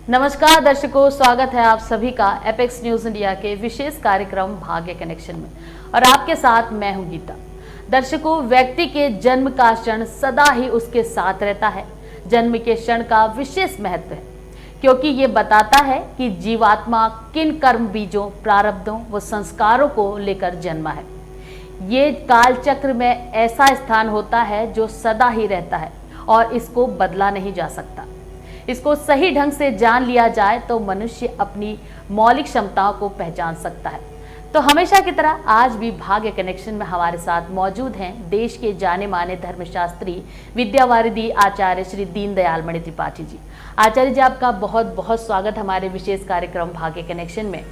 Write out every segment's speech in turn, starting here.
नमस्कार दर्शकों, स्वागत है आप सभी का एपेक्स न्यूज इंडिया के विशेष कार्यक्रम भाग्य कनेक्शन में और आपके साथ मैं हूं गीता। दर्शकों, व्यक्ति के जन्म का क्षण सदा ही उसके साथ रहता है। जन्म के क्षण का विशेष महत्व है क्योंकि ये बताता है कि जीवात्मा किन कर्म बीजों, प्रारब्धों व संस्कारों को लेकर जन्मा है। ये काल चक्र में ऐसा स्थान होता है जो सदा ही रहता है और इसको बदला नहीं जा सकता। इसको सही ढंग से जान लिया जाए तो मनुष्य अपनी मौलिक क्षमताओं को पहचान सकता है। तो हमेशा की तरह आज भी भाग्य कनेक्शन में हमारे साथ मौजूद हैं देश के जाने माने धर्मशास्त्री, विद्यावारिधि आचार्य श्री दीनदयाल मणि त्रिपाठी जी। आचार्य जी, आपका बहुत बहुत स्वागत हमारे विशेष कार्यक्रम भाग्य कनेक्शन में।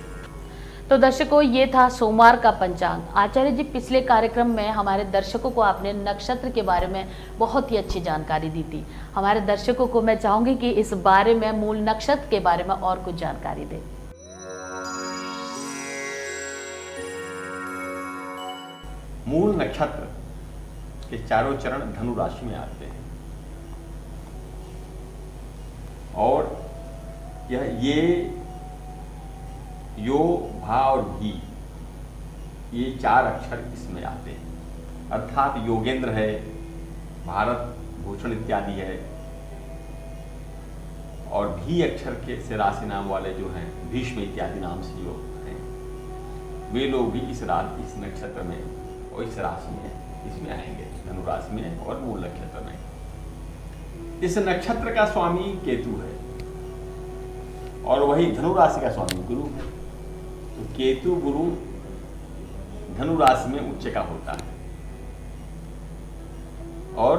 तो दर्शकों, ये था सोमवार का पंचांग। आचार्य जी, पिछले कार्यक्रम में हमारे दर्शकों को आपने नक्षत्र के बारे में बहुत ही अच्छी जानकारी दी थी। हमारे दर्शकों को मैं चाहूंगी कि इस बारे में, मूल नक्षत्र के बारे में और कुछ जानकारी दें। मूल नक्षत्र के चारों चरण धनु राशि में आते हैं और ये यो, भा और भी, ये चार अक्षर इसमें आते हैं। अर्थात योगेंद्र है, भारत भूषण इत्यादि है और भी अक्षर के से राशि नाम वाले जो हैं, भीष्म इत्यादि नाम से जो हैं, वे लोग भी इस नक्षत्र में और इस राशि में इसमें आएंगे, धनु राशि में और मूल नक्षत्र में। इस नक्षत्र का स्वामी केतु है और वही धनु राशि का स्वामी गुरु है। तो केतु गुरु धनु राशि में उच्च का होता है और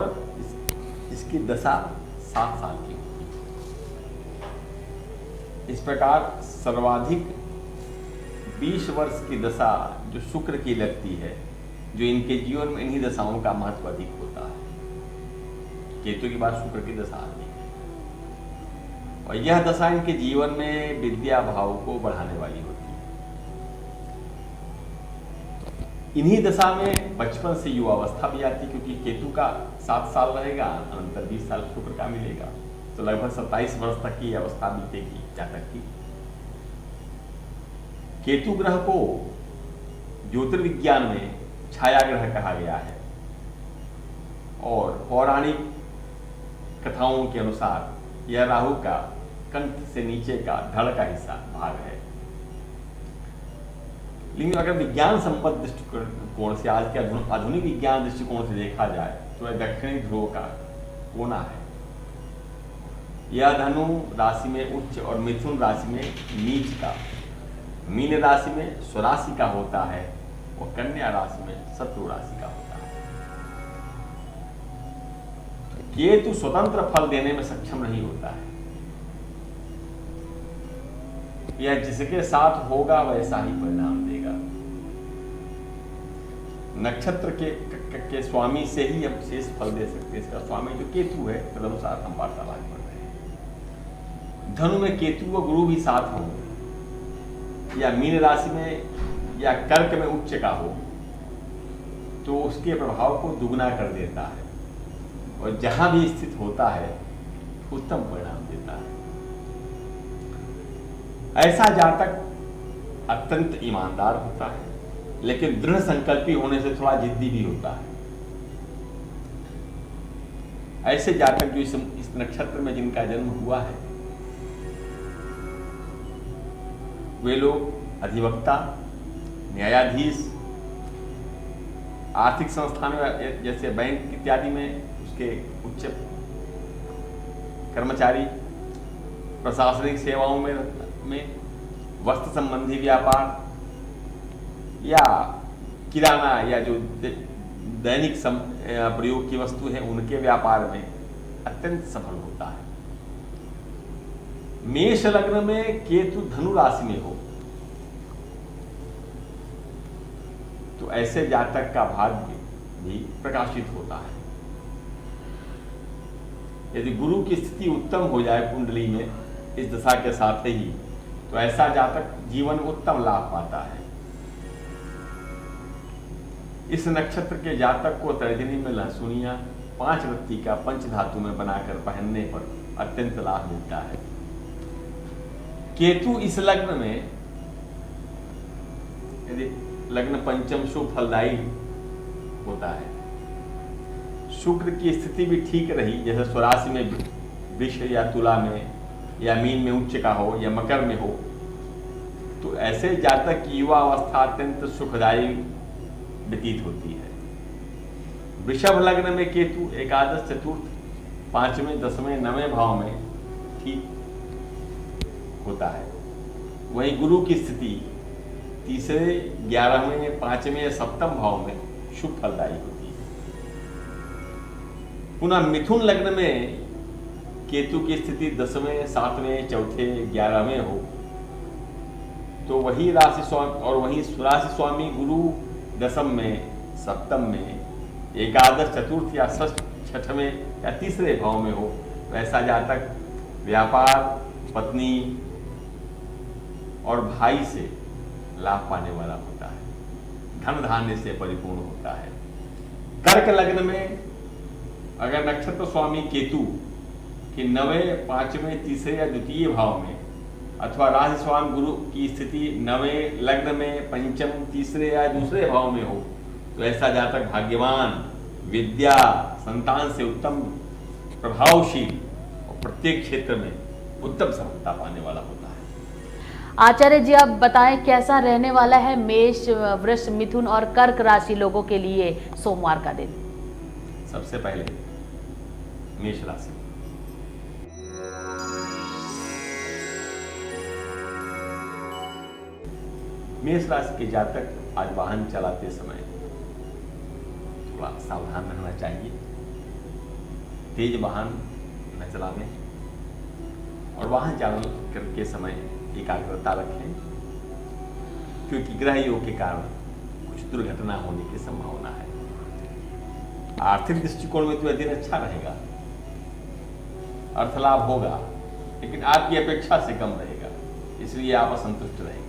इसकी दशा 7 साल की होती है। इस प्रकार सर्वाधिक 20 वर्ष की दशा जो शुक्र की लगती है, जो इनके जीवन में इन्हीं दशाओं का महत्व अधिक होता है। केतु के बाद शुक्र की दशा आती है और यह दशा इनके जीवन में विद्या भाव को बढ़ाने वाली होती है। इन्हीं दशा में बचपन से युवावस्था भी आती, क्योंकि केतु का 7 साल रहेगा, अनंतर 20 साल शुक्र का मिलेगा, तो लगभग 27 वर्ष तक की अवस्था बीतेगी जातक की। केतु ग्रह को ज्योतिर्विज्ञान में छाया ग्रह कहा गया है और पौराणिक कथाओं के अनुसार यह राहु का कंठ से नीचे का धड़ का हिस्सा भाग है। लेकिन अगर विज्ञान संबद्ध दृष्टिकोण से, आज के आधुनिक विज्ञान दृष्टिकोण से देखा जाए तो यह दक्षिणी ध्रुव का कोना है। यह धनु राशि में उच्च और मिथुन राशि में नीच का, मीन राशि में स्वराशि का होता है और कन्या राशि में शत्रु राशि का होता है। केतु स्वतंत्र फल देने में सक्षम नहीं होता है। यह जिसके साथ होगा वैसा ही परिणाम देगा। नक्षत्र के स्वामी से ही हम शेष फल दे सकते हैं। इसका स्वामी जो केतु है, तदनुसार हम वार्तालाप कर रहे हैं। धनु में केतु व गुरु भी साथ हों या मीन राशि में या कर्क में उच्च का हो तो उसके प्रभाव को दुगना कर देता है और जहां भी स्थित होता है उत्तम परिणाम देता है। ऐसा जातक अत्यंत ईमानदार होता है, लेकिन दृढ़ संकल्पी होने से थोड़ा जिद्दी भी होता है। ऐसे जातक जो इस नक्षत्र में जिनका जन्म हुआ है, वे लोग अधिवक्ता, न्यायाधीश, आर्थिक संस्थानों जैसे बैंक इत्यादि में उसके उच्च कर्मचारी, प्रशासनिक सेवाओं में वस्त्र संबंधी व्यापार या किराना या जो दैनिक प्रयोग की वस्तु है उनके व्यापार में अत्यंत सफल होता है। मेष लग्न में केतु धनु राशि में हो तो ऐसे जातक का भाग्य भी प्रकाशित होता है। यदि गुरु की स्थिति उत्तम हो जाए कुंडली में इस दशा के साथ ही, तो ऐसा जातक जीवन में उत्तम लाभ पाता है। इस नक्षत्र के जातक को तर्जनी में लहसुनिया 5 रत्ती का पंचधातु में बनाकर पहनने पर अत्यंत लाभ मिलता है। केतु इस लग्न में, यदि लग्न पंचम शुभ फलदायी होता है, शुक्र की स्थिति भी ठीक रही, जैसे स्वराशि में वृष या तुला में या मीन में उच्च का हो या मकर में हो, तो ऐसे जातक की युवा अवस्था अत्यंत सुखदायी व्यतीत होती है। वृषभ लग्न में केतु एकादश चतुर्थ पांचवें दसवें नवें भाव में ठीक होता है। वहीं गुरु की स्थिति तीसरे 11वें 5वें या 7वें भाव में शुभ फलदायी होती है। पुनः मिथुन लग्न में केतु की स्थिति 10वें 7वें चौथे 11वें हो, तो वही राशि स्वामी और वही राशि स्वामी गुरु दसम में सप्तम में एकादश चतुर्थ या षष्ठ छठवें या तीसरे भाव में हो, वैसा जातक व्यापार, पत्नी और भाई से लाभ पाने वाला होता है, धन धान्य से परिपूर्ण होता है। कर्क लग्न में अगर नक्षत्र स्वामी केतु के 9वें 5वें तीसरे या द्वितीय भाव में अथवा राशि स्वामी गुरु की स्थिति 9वें लग्न में पंचम तीसरे या दूसरे भाव में हो, तो ऐसा जातक भाग्यवान, विद्या, संतान से उत्तम, प्रभावशील और प्रत्येक क्षेत्र में उत्तम सफलता पाने वाला होता है। आचार्य जी, आप बताएं कैसा रहने वाला है मेष, वृष, मिथुन और कर्क राशि लोगों के लिए सोमवार का दिन? सबसे पहले मेष राशि। मेष राशि के जातक आज वाहन चलाते समय थोड़ा सावधान रहना चाहिए। तेज वाहन न चलाने और वाहन चालन करके समय एकाग्रता रखें, क्योंकि ग्रह योग के कारण कुछ दुर्घटना होने की संभावना है। आर्थिक दृष्टिकोण में तो यह दिन अच्छा रहेगा, अर्थ लाभ होगा, लेकिन आपकी अपेक्षा से कम रहेगा, इसलिए आप असंतुष्ट रहेंगे।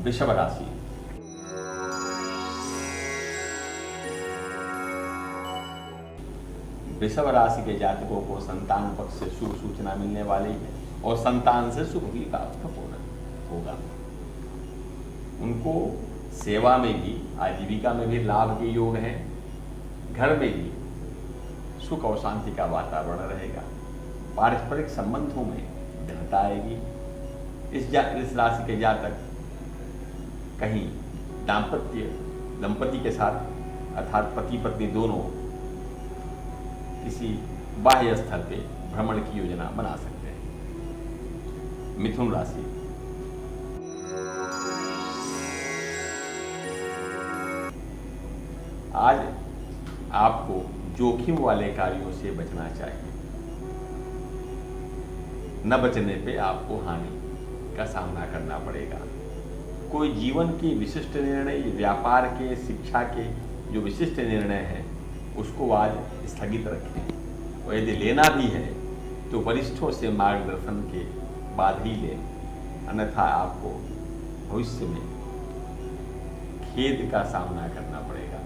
वृषभ राशि। वृषभ राशि के जातकों को संतान पक्ष से शुभ सूचना मिलने वाली है और संतान से सुख भी प्राप्त होगा। उनको सेवा में भी, आजीविका में भी लाभ के योग हैं। घर में भी सुख और शांति का वातावरण रहेगा। पारस्परिक संबंधों में दृढ़ता आएगी। इस राशि के जातक कहीं दंपति के साथ अर्थात पति पत्नी दोनों किसी बाह्य स्थल पे भ्रमण की योजना बना सकते हैं। मिथुन राशि। आज आपको जोखिम वाले कार्यों से बचना चाहिए। न बचने पे आपको हानि का सामना करना पड़ेगा। कोई जीवन के विशिष्ट निर्णय, व्यापार के, शिक्षा के जो विशिष्ट निर्णय हैं उसको आज स्थगित रखें, और यदि लेना भी है तो वरिष्ठों से मार्गदर्शन के बाद ही लें, अन्यथा आपको भविष्य में खेद का सामना करना पड़ेगा।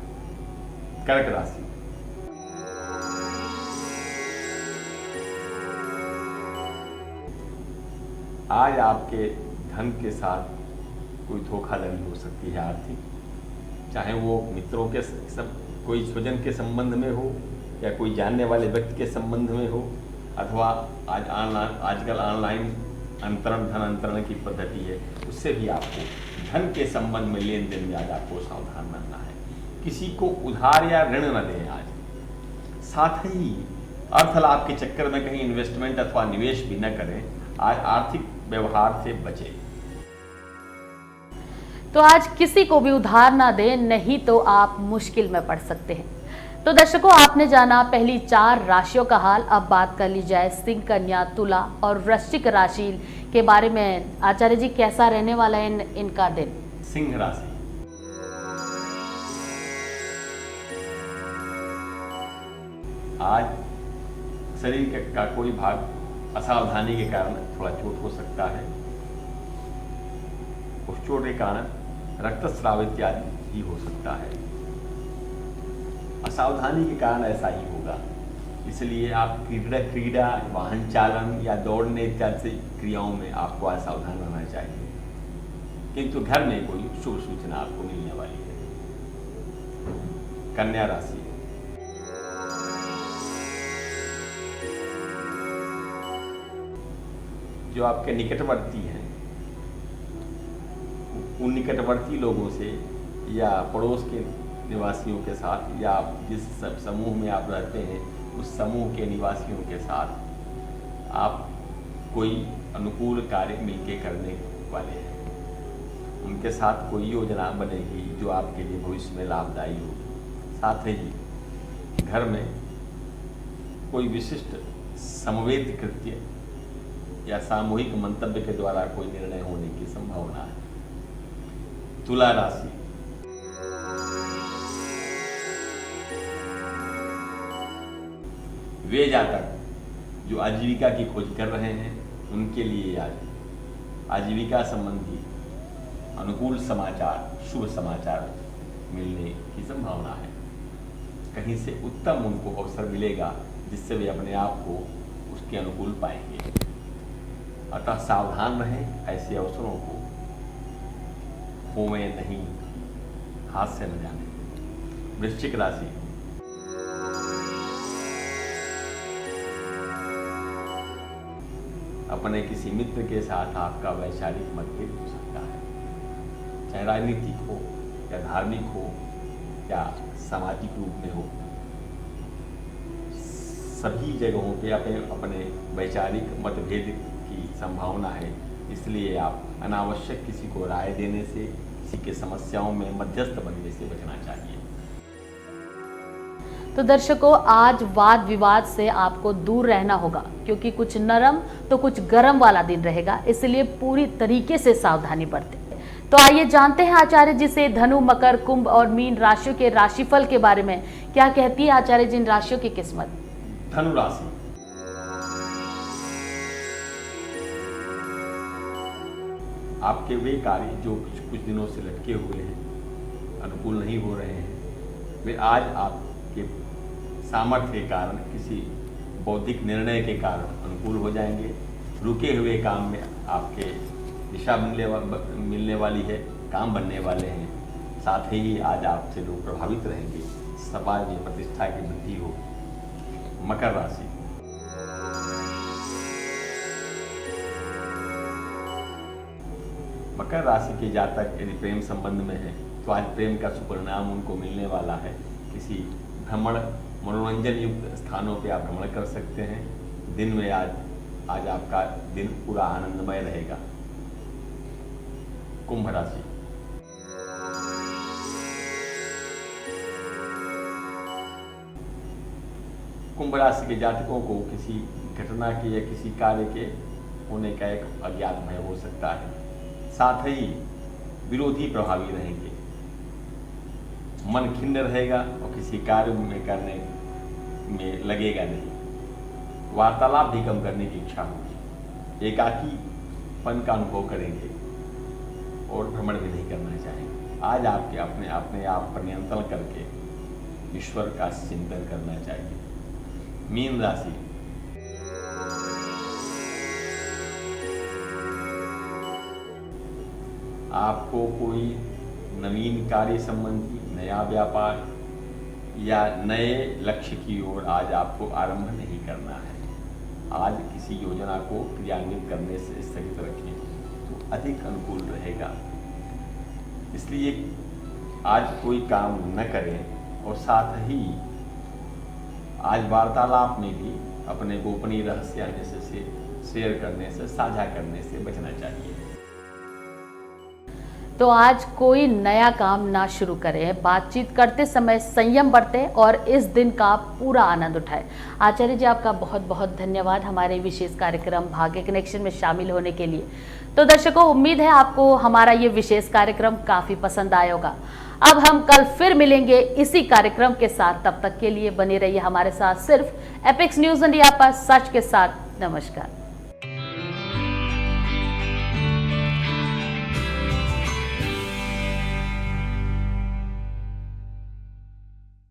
कर्क राशि। आज आपके धन के साथ कोई धोखाधड़ी हो सकती है आर्थिक, चाहे वो मित्रों के कोई स्वजन के संबंध में हो या कोई जानने वाले व्यक्ति के संबंध में हो, अथवा आजकल ऑनलाइन अंतरण, धन अंतरण की पद्धति है, उससे भी आपको धन के संबंध में लेन देन में आज आपको सावधान रहना है। किसी को उधार या ऋण न दें आज। साथ ही अर्थ लाभ के चक्कर में कहीं इन्वेस्टमेंट अथवा निवेश भी न करें। आज आर्थिक व्यवहार से बचें। तो आज किसी को भी उधार ना दें, नहीं तो आप मुश्किल में पड़ सकते हैं। तो दर्शकों, आपने जाना पहली 4 राशियों का हाल। अब बात कर ली जाए सिंह, कन्या, तुला और वृश्चिक राशि के बारे में। आचार्य जी, कैसा रहने वाला है इनका दिन? सिंह राशि। आज शरीर का कोई भाग असावधानी के कारण थोड़ा चोट हो सकता है। उस चोट के कारण रक्तस्राव इत्यादि भी हो सकता है। असावधानी के कारण ऐसा ही होगा। इसलिए आप क्रीड़ा, वाहन चालन या दौड़ने इत्यादि क्रियाओं में आपको असावधान रहना चाहिए, किंतु घर में कोई शुभ सूचना आपको मिलने वाली है। कन्या राशि, जो आपके निकटवर्ती हैं, उन निकटवर्ती लोगों से या पड़ोस के निवासियों के साथ या जिस समूह में आप रहते हैं उस समूह के निवासियों के साथ आप कोई अनुकूल कार्य मिलके करने वाले हैं। उनके साथ कोई योजना बनेगी जो आपके लिए भविष्य में लाभदायी होगी। साथ ही घर में कोई विशिष्ट समवेत कृत्य या सामूहिक मंतव्य के द्वारा कोई निर्णय होने की संभावना है। तुला राशि, वे जातक जो आजीविका की खोज कर रहे हैं उनके लिए आज आजीविका संबंधी अनुकूल समाचार, शुभ समाचार मिलने की संभावना है। कहीं से उत्तम उनको अवसर मिलेगा जिससे वे अपने आप को उसके अनुकूल पाएंगे। अतः सावधान रहें, ऐसे अवसरों को खोएं नहीं, हाथ से न जाने। वृश्चिक राशि, अपने किसी मित्र के साथ आपका वैचारिक मतभेद हो सकता है, चाहे राजनीतिक हो या धार्मिक हो या सामाजिक रूप में हो। सभी जगहों पे अपने वैचारिक मतभेद की संभावना है, इसलिए आप अनावश्यक किसी को राय देने से, किसी के समस्याओं में मध्यस्थ बनने से बचना चाहिए। तो दर्शकों, आज वाद विवाद से आपको दूर रहना होगा, क्योंकि कुछ नरम तो कुछ गरम वाला दिन रहेगा, इसलिए पूरी तरीके से सावधानी बरतें। तो आइए जानते हैं आचार्य जी से धनु, मकर, कुंभ और मीन राशियों के राशिफल के बारे में क्या कहती है आचार्य जी इन राशियों की किस्मत। धनु राशि, आपके वे कार्य जो कुछ दिनों से लटके हुए हैं, अनुकूल नहीं हो रहे हैं, वे आज आपके सामर्थ्य के कारण, किसी बौद्धिक निर्णय के कारण अनुकूल हो जाएंगे। रुके हुए काम में आपके दिशा मिलने वाली है, काम बनने वाले हैं। साथ ही आज आपसे लोग प्रभावित रहेंगे, समाज में प्रतिष्ठा की वृद्धि हो। मकर राशि, मकर राशि के जातक यदि प्रेम संबंध में है तो आज प्रेम का सुपरिणाम उनको मिलने वाला है। किसी भ्रमण, मनोरंजन युक्त स्थानों पे आप भ्रमण कर सकते हैं। दिन में आज आपका दिन पूरा आनंदमय रहेगा। कुंभ राशि, कुंभ राशि के जातकों को किसी घटना के या किसी कार्य के होने का एक अज्ञात भय हो सकता है। साथ ही विरोधी प्रभावी रहेंगे, मन खिन्न रहेगा और किसी कार्य में करने में लगेगा नहीं। वार्तालाप भी कम करने की इच्छा होगी। एकाकीपन का अनुभव करेंगे और भ्रमण भी नहीं करना चाहेंगे। आज आपके अपने आप पर नियंत्रण करके ईश्वर का चिंतन करना चाहिए। मीन राशि, आपको कोई नवीन कार्य संबंधी नया व्यापार या नए लक्ष्य की ओर आज आपको आरंभ नहीं करना है। आज किसी योजना को क्रियान्वित करने से स्थगित रखें तो अधिक अनुकूल रहेगा। इसलिए आज कोई काम न करें और साथ ही आज वार्तालाप में भी अपने गोपनीय रहस्य अन्य से शेयर करने से, साझा करने से बचना चाहिए। तो आज कोई नया काम ना शुरू करें, बातचीत करते समय संयम बरतें और इस दिन का पूरा आनंद उठाएं। आचार्य जी, आपका बहुत बहुत धन्यवाद हमारे विशेष कार्यक्रम भाग्य कनेक्शन में शामिल होने के लिए। तो दर्शकों, उम्मीद है आपको हमारा ये विशेष कार्यक्रम काफी पसंद आया होगा। अब हम कल फिर मिलेंगे इसी कार्यक्रम के साथ। तब तक के लिए बने रहिए हमारे साथ सिर्फ एपेक्स न्यूज इंडिया पर, सच के साथ। नमस्कार।